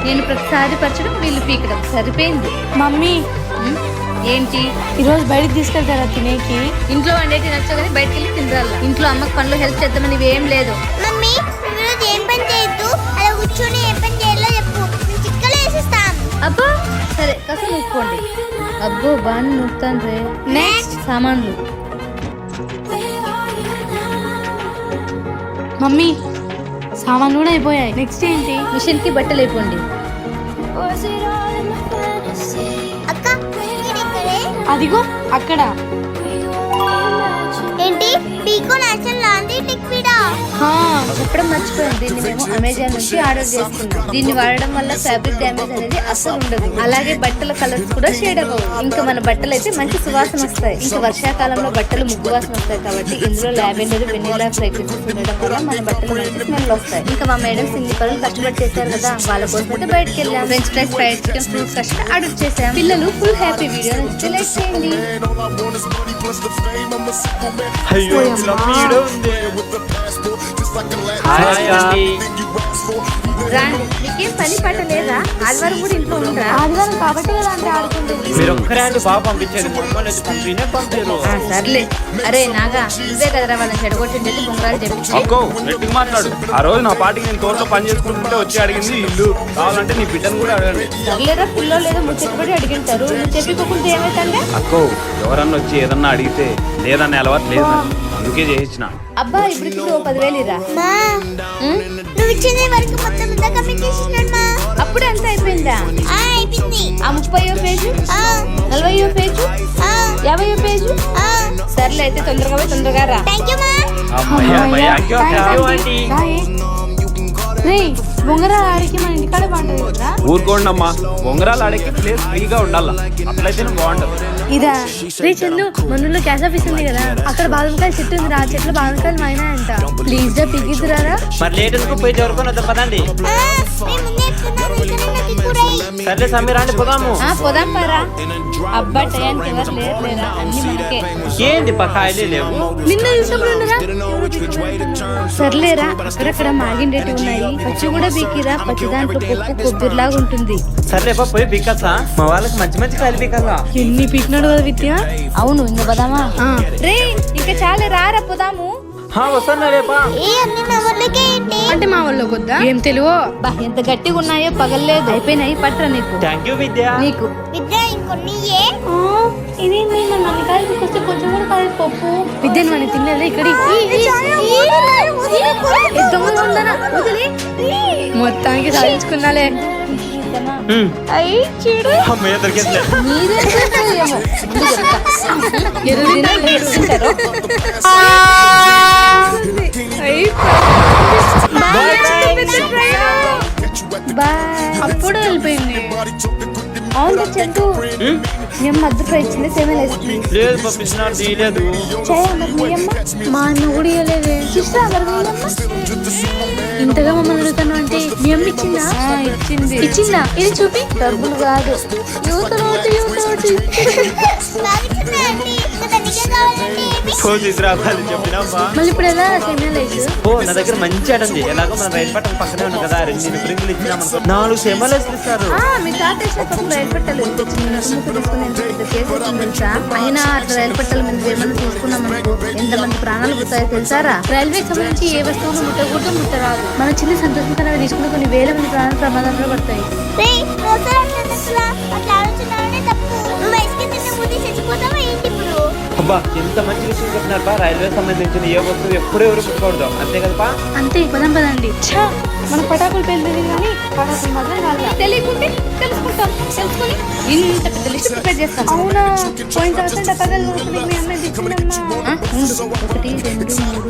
నేను ప్రతిసారి పరచడం వీళ్ళు పీకడం సరిపోయింది. మమ్మీ ఏంటి ఈరోజు బయటకు తీసుకెళ్తారా తినేకి? ఇంట్లో వండేటి నచ్చో కానీ బయటకు వెళ్ళి తినరాల. ఇంట్లో అమ్మకి పనులు హెల్ప్ చేద్దామని ఇవేం లేదు. మమ్మీ ఈరోజు ఏం పని చేయొద్దు, అలా కూర్చొని ఏం పని చేయాలో చెప్పు, నేను చిక్కలు వేసిస్తాం. అబ్బా సరే కసం నూక్కోండి. అబ్బో బాగా నూకుతాను రే. నెక్స్ట్ సామాన్లు. మమ్మీ సామాన్లు కూడా అయిపోయాయి. నెక్స్ట్ ఏంటి? మిషన్ కి బట్టలు అయిపోండి. అక్క ఇక్కడే అదిగో అక్కడ. ఏంటి పీకో నేషనల్ లాండ్రీ లిక్విడా? చెప్పడం మర్చిపోయింది. దీన్ని మేము అమెజాన్ నుంచి ఆర్డర్ చేసుకున్నాం. దీన్ని వాడడం వల్ల ఫ్యాబ్రిక్ డ్యామేజ్ అనేది అస్సలు ఉండదు. అలాగే బట్టల కలర్స్ కూడా షేడ్ అవ్వవు. ఇంకా మన బట్టలు అయితే మంచి సువాసన వస్తాయి. ఇంకా వర్షాకాలంలో బట్టలు ముగ్గు వాసన వస్తాయి కాబట్టి ఇందులో లావెండర్ వెనిలా ఫ్రేగ్రెన్సెస్ ఉండడం వల్ల మన బట్టలు మంచి స్మెల్ వస్తాయి. ఇంకా మా మేడం ఇన్ని పనులు కష్టపడి చేశారు కదా, వాళ్ళ కోసం అయితే బయటకు వెళ్ళాం. French fries, fried chicken, fruits కష్టం ఆర్డర్ చేసాం. పిల్లలు ఫుల్ హ్యాపీ. వీడియో నచ్చితే లైక్ చేయండి. అయ్యో వీడియో ఉంది. రాండి, మీకేం పని పాట లేదా? ఆదివారం కూడా ఇంట్లో ఉండరా? ఆదివారం కాబట్టి కదా అంటే ఆడుకుంటుంది. మీరు ఒక్కరే అంటే బాగా పంపించేది, మమ్మల్ని వచ్చి పంపిరు. సర్లే. అరే నాగా, నువ్వే కదరా వాళ్ళని చెడగొట్టిండేది బొంగరాలు చెప్పించి. అక్కో గట్టిగా మాట్లాడు. ఆ రోజు నా పాటికి నేను తోటలో పని చేసుకుంటుంటే వచ్చి అడిగింది ఇల్లు కావాలంటే నీ బిడ్డను కూడా అడగండి. సర్లేరా, పిల్లో లేదో ముచ్చటపడి అడిగింటారు. నువ్వు చెప్పిపోకుంటే ఏమైతుందే? అక్కో ఎవరన్నా వచ్చి ఏదన్నా అడిగితే లేదన్న అలవాటు లేదు నాకు. అందుకే చేయించిన. అబ్బా ఇప్పుడు 10,000 ఇరా. మా నువ్వు ఇచ్చిన వరకు మొత్తం అంతా కంప్లీట్ చేసినాడు మా. అప్పుడే అంతా అయిపోయిందా? అయిపోయింది. ఆ 30వ పేజు, 40వ పేజు, 50వ పేజు. సర్లే అయితే తొందరగా పోయి తొందరగా రా. థాంక్యూ మా. రే బొంగరాలు ఆడికి మన ఇంటికాడే బాగుంటుంది కదా. ఊరుకోండమ్మా, బొంగరాలు ఆడేకి ప్లేస్ ఫ్రీగా ఉండాల, అట్లయితేనే బాగుంటది. ఇదా రే చందు, మనలో క్యాష్ ఆఫీస్ ఉంది కదా, అక్కడ బాదంకాయలు చెట్టు ఉంది. ఆ చెట్లు బాదంకాయలు మైనాయంట. ప్లీజ్ గా పిగిద్దురారా. మరి లేట్ ఎందుకు పోయి చదువుకొని వద్దాం పదండి. సర్లే సమీరా అంటే పోదాము. పోదాం పరా. అబ్బా టయానికి ఎవరు లేరా? అన్ని మనకే. ఏంది పక్కాయలే లేవు. నిన్న చూసినప్పుడు సర్లేరా, అక్కడక్కడ మాగిండేటి ఉన్నాయి. పచ్చి కూడా బీకిరా. పచ్చి దాంట్లో పప్పు కొబ్బరిలాగా ఉంటుంది. సర్లే పోయి పీకచ్చా. మా వాళ్ళకి మంచి మంచి కాయలు పీకల్లా. ఎన్ని పీకినాడు కదా విద్య. అవును, ఇంకా పోదామా? రే ఇంకా చాలే, రారా పోదాము. వస్తాను రేపా. అంటే మా వాళ్ళు కొద్దా ఏం తెలుగు. బా ఎంత గట్టిగా ఉన్నాయో పగల్లేదు. అయిపోయినాయి పట్రా నీకు. థ్యాంక్ యూ విద్య. నీకు విద్య ఇంకొన్ని ఇదేంటి మన కాయలు వస్తే కొంచెం కూడా కాదు పప్పు. విద్య మనం తినలేదు ఇక్కడ. మొత్తానికి సాధించుకున్నాలే. అమ్మయ్య దొరికేట్లే. అప్పుడు వెళ్ళిపోయింది. అవును చందు, మేము మధ్య ఫ్రై ఇచ్చింది సేమే వేస్తుంది. లేదు పంపించినారు తీయలేదు. మా అన్న కూడా ఇవ్వలేదే. ఇంతగా మమ్మల్ని అడుగుతాను అంటే మీ అమ్మ ఇచ్చిందా? ఇచ్చిందా? ఇది చూపి. డబ్బులు కాదు, మళ్ళీ ఇప్పుడు ఎలా సేమియా రైస్? నా దగ్గర మంచి అటంది. ఎలాగో మన రైలు పట్టణం పక్కనే ఉంది కదా, 2 ప్రింగులు ఇచ్చినామనుకో 4 సేమలు ఇస్తారు. మీ తాత రైలు పట్టాలు తెలుసా? అయినా అట్లా రైలు పట్టాల మీద ఏమన్నా తీసుకున్నాం అనుకో ఎంతమంది ప్రాణాలు పోతాయో తెలుసారా? రైల్వే సంబంధించి ఏ వస్తువును ముట్టకూడదు, ముట్టరాదు. మన చిన్న సంతోషంగా తీసుకుని కొన్ని వేల మంది ప్రాణాలు ప్రమాదంలో పడతాయి. అబ్బా ఎంత మంచి విషయం చెప్పినారు బా. రైల్వే సంబంధించిన ఏ వస్తువు ఎప్పుడూ ఎవరు ముట్టుకోవద్దు, అంతే కదా. అంతే పదండి. మన పటాకులు పెళ్ళింది కానీ పటాకులు మాత్రం కాదు. తెలియకుంటే తెలుసుకొని ఇంత పెద్ద లిస్ట్ ప్రిపేర్ చేస్తాం. అవునా? పోయిన సంవత్సరం డబ్బలు మీ అమ్మాయి తెచ్చిందమ్మా. 1 2 3 4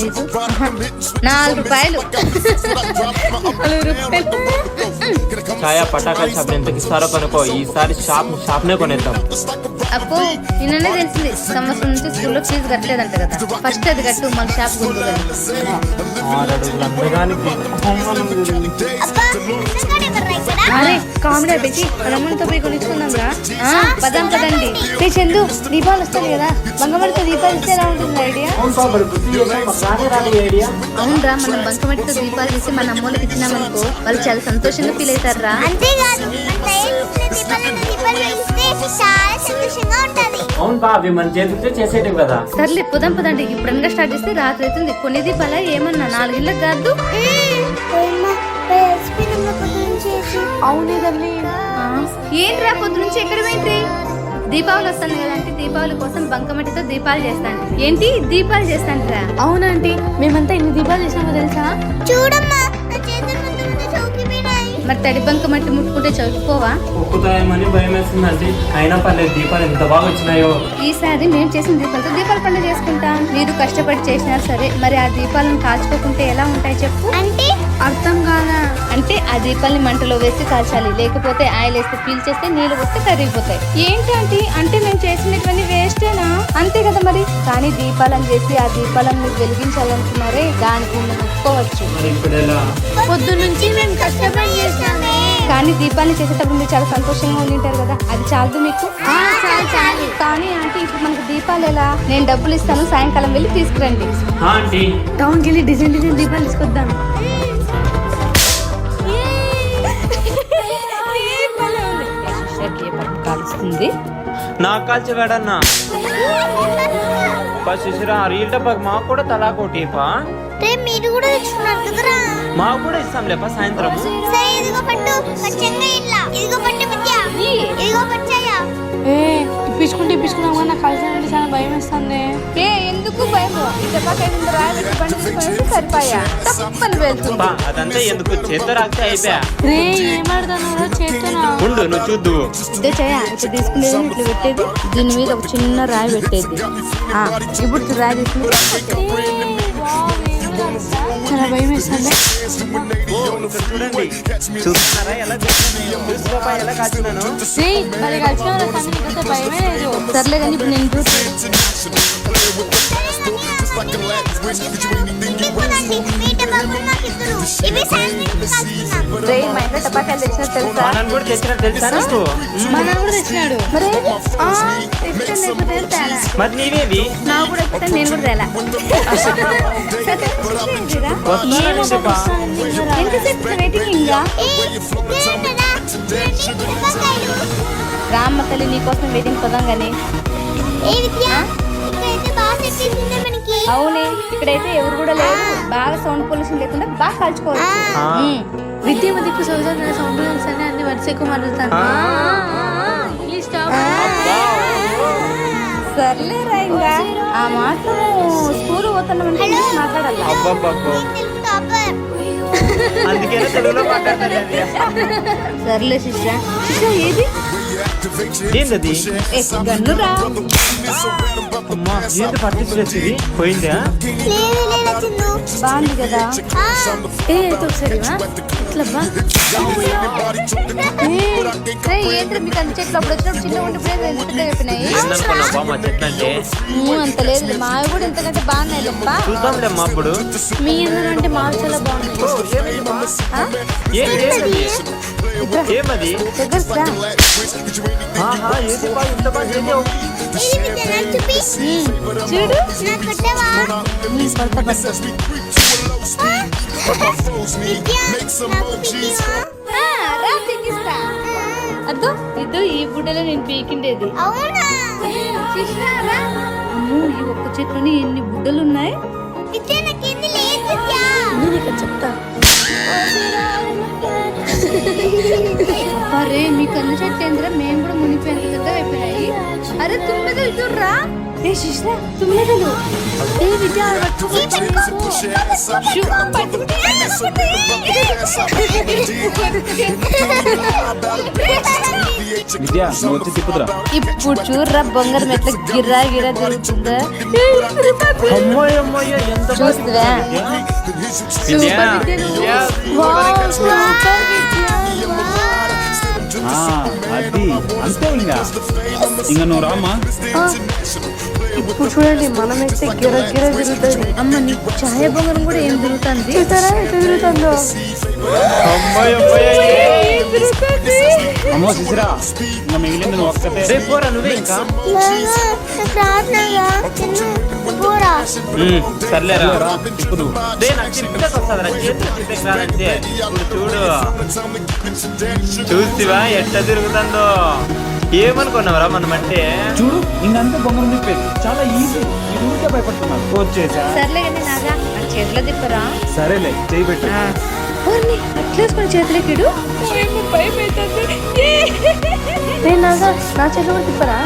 5 4 రూపాయలు. ఛాయా పటాకాల షాప్ ఎంతకి ఇస్తారో కనుకో. ఈసారి షాప్నే కొనేద్దాం. అప్పు నిన్ననే తెలిసింది, సంవత్సరం నుంచి స్కూల్లో ఫీజు కట్టలేదంట కదా. ఫస్ట్ అది కట్టు, మన షాప్ గుర్తు. అరే కామెడీ అబ్బేసి రమ్మతో పోయి కొనుక్కుందాం రా. పదం పదండి. రే చందు, దీపావళి వస్తుంది కదా, బంగమడితో దీపాలు ఇస్తే ఎలా ఉంటుంది ఐడియా? అవునరా, మనం బంకమట్టితో దీపాలు చేసి మన అమ్మోళ్ళకి ఇచ్చినామనుకో వాళ్ళు చాలా సంతోషంగా ఫీల్ అవుతారా. అంతేకాదు మన దీపాలు వెలిగిస్తే చాలా సంతోషంగా ఉంటది. అవును బా, అవి మన చేతితో చేసేటివి కదా. సర్లే పుదం పదండి. ఇప్పుడు స్టార్ట్ చేస్తే రాత్రి అవుతుంది. కొన్ని దీపాల ఏమన్నా 4 గంటలకు కాదు. అవునే తల్లి. ఏంట్రా పొద్దు నుంచి ఎక్కడ పోయింది? దీపావళి వస్తాను కదా అంటే దీపావళి కోసం బంకమట్టితో దీపాలు చేస్తాను. ఏంటి దీపాలు చేస్తాంట్రా? అవునంటీ, మేమంతా ఇన్ని దీపాలు చేసామో తెలుసా? చూడమ్మా నా చేతులు మొత్తం చౌకిపోయినాయి. మరి తడి బంకమట్టి ముట్టుకుంటే చదువుకోవా? ఒక్కుతాయేమని భయం వేస్తుందండి. అయినా పర్లేదు, దీపాలు ఎంత బాగా వచ్చినాయో. ఈసారి మేము చేసిన దీపాలతో దీపాల పండుగ చేసుకుంటాం. మీరు కష్టపడి చేసినా సరే, మరి ఆ దీపాలను కాల్చుకోకుంటే ఎలా ఉంటాయి చెప్పు? అంటే అర్థం కాదా? అంటే ఆ దీపాలని మంటలో వేసి కాల్చాలి. లేకపోతే ఆయిల్ వేస్తే పీల్చేస్తే నీళ్ళు వస్తే కరిగిపోతాయి. ఏంటి అంటే మేము చేసినటువంటి వేస్టేనా? అంతే కదా మరి. కానీ దీపాలను చేసి ఆ దీపాలను మీరు వెలిగించాలనుకున్నారే, దానికి మిమ్మల్ని ఒప్పుకోవచ్చు. మరి ఇప్పుడు ఎలా? పొద్దు నుంచి మేము కష్టపడి చేసామే. కానీ దీపాన్ని చేసేటప్పుడు మీరు చాలా సంతోషంగా ఉండింటారు కదా, అది చాలదు మీకు? చాలు. కానీ అంటే ఇప్పుడు మనకు దీపాలు ఎలా? నేను డబ్బులు ఇస్తాను, సాయంకాలం వెళ్ళి తీసుకురండి. ఆంటీ, టౌన్కి వెళ్ళి డిజైన్ దీపాలు తీసుకొద్దాం. కాలుస్తుంది. నాకు కాల్చేవాడన్నా శిశిరా రీల్ డబ్బాకి మాకు కూడా తలాకోటిపా. మీరు కూడా తెచ్చుకున్నారు కదరా. మాకు కూడా ఇస్తాం లేపా సాయంత్రం. సరే ఇదిగో పట్టు పచ్చంగా ఇట్లా. ఇదిగో పట్టు విద్య. ఇదిగో పచ్చయ్య. ఇప్పించుకున్నాం కానీ నాకు కలిసి నుండి చాలా భయం వేస్తుంది. ఎందుకు భయం? సరిపోయా తప్పని వెళ్తుంది. బా, అదంతా ఎందుకు, చేత్తో రాస్తే అయిపోయా. రే ఏమాడతాను చేస్తున్నా. ఉండు నువ్వు చూద్దు. ఇదే చేయ ఇట్లా తీసుకునేది, ఇట్లా పెట్టేది, దీని మీద ఒక చిన్న రాయి పెట్టేది. ఇప్పుడు రాయి తీసుకుని చాలా భయం వేస్తుంది. చూడండి, చూస్తున్నారా ఎలా చూసుకోపా ఎలా కాల్చినాను. మరి కలిసిన వాళ్ళ భయమే లేదు. సర్లే కానీ ఇప్పుడు నేను మా ఇంట్లో టపాకాయలు తెచ్చిన తెలుసా? మనల్ని కూడా తెచ్చినట్టు తెలుసా నీకు? మన కూడా తెచ్చినాడు. మరి నీవేవి నాకు కూడా ఎక్కడ నేను కూడా తేలా. ఎంతసేపు వెయిటింగ్ ఇంకా? రామ్మ తల్లి నీకోసం వెయిటింగ్ పదాం గానీ. అవునే, ఇక్కడైతే ఎవరు కూడా లేరు. బాగా సౌండ్ పొల్యూషన్ లేకుండా బాగా కాల్చుకోవచ్చు. విద్య మధ్యకు చదువుతున్న సౌండ్ అన్ని అన్ని వరుస ఎక్కువ మాట్లాడతాను. సర్లేరా ఇంకా ఆ మాత్రం స్కూల్ పోతున్నామంటే మాట్లాడాలి. అందుకే తెలుగులో మాట్లాడతాను. సర్లే శిష్య. శిష్య ఏది? ఏంటది? గన్నురా. అమ్మా, ఏంటి పట్టించేది పోయిందా? బాగుంది కదా. ఒకసారి ఇట్లా ఏంటి మీకు అన్ని చెట్లు అప్పుడు వచ్చినప్పుడు చిన్న ఉండిపోయి ఎంతగా చెప్పినాయి. మా చెట్లు అంటే అంత లేదు, మావి కూడా ఇంతకంటే బాగున్నాయి. చూద్దాంలేమ్మా అప్పుడు. మీ ఇందులో అంటే మాకు చాలా బాగున్నాయి. ఏమది? దగ్గర ఏంటి బా ఇంత బాగా చేసావు? చూడు. అద్దో ఇద్దో ఈ బుడ్డలో నేను పీకిండేది. అవునా? అమ్మో, ఈ ఒక్క చెట్లోని ఎన్ని బుడ్డలు ఉన్నాయి. నేను ఇక్కడ చెప్తా. అరే మీ కన్ను చెట్టు ఏంద్రా, మేము కూడా మునిపోయేంత పెద్దగా అయిపోయినాయి. అరే తుమ్మెదలు చూడరా. ఏ శిష్రా తుమ్మెదలు. ఏ విద్య ఇప్పుడు చూడరా బొంగరం ఎట్లా గిర్రా గిర్రా తిరుగుతుందా. చూస్తువా? అది అంతే ఇంకా నువ్వు రామ్మా. ఇప్పుడు చూడండి, మనం అయితే గిర గిర తిరుగుతుంది. అమ్మ నీకు ఛాయ బొంగరం కూడా ఏం తిరుగుతుంది. చూసారా ఎట్లా తిరుగుతుందో? శిశిరా ఇంకా మిగిలింది నువ్వు ఒక్కతే. రేపు పోరా నువ్వే ఇంకా. నాకు రాదుగా చిన్న పోరా. సర్లేరా ఇప్పుడు నాకు చిన్నకి వస్తుందిరా, చేతులు చిన్నకి రాదంటే. ఇప్పుడు చూడు చూసివా ఎట్లా తిరుగుతుందో. ఏమనుకున్నావురా మనం అంటే? చూడు ఇంకంతా బొంగరం తిప్పేది చాలా ఈజీ. ఇది ఊరికే భయపడుతున్నాను. వచ్చేసా సర్లే కానీ నాగా నా చేతిలో తిప్పరా. సరేలే చేయి పెట్టు. ఓర్ని అట్లేసుకొని చేతిలోకి ఇడు. నేను నాగా నా చేతిలో కూడా తిప్పరా.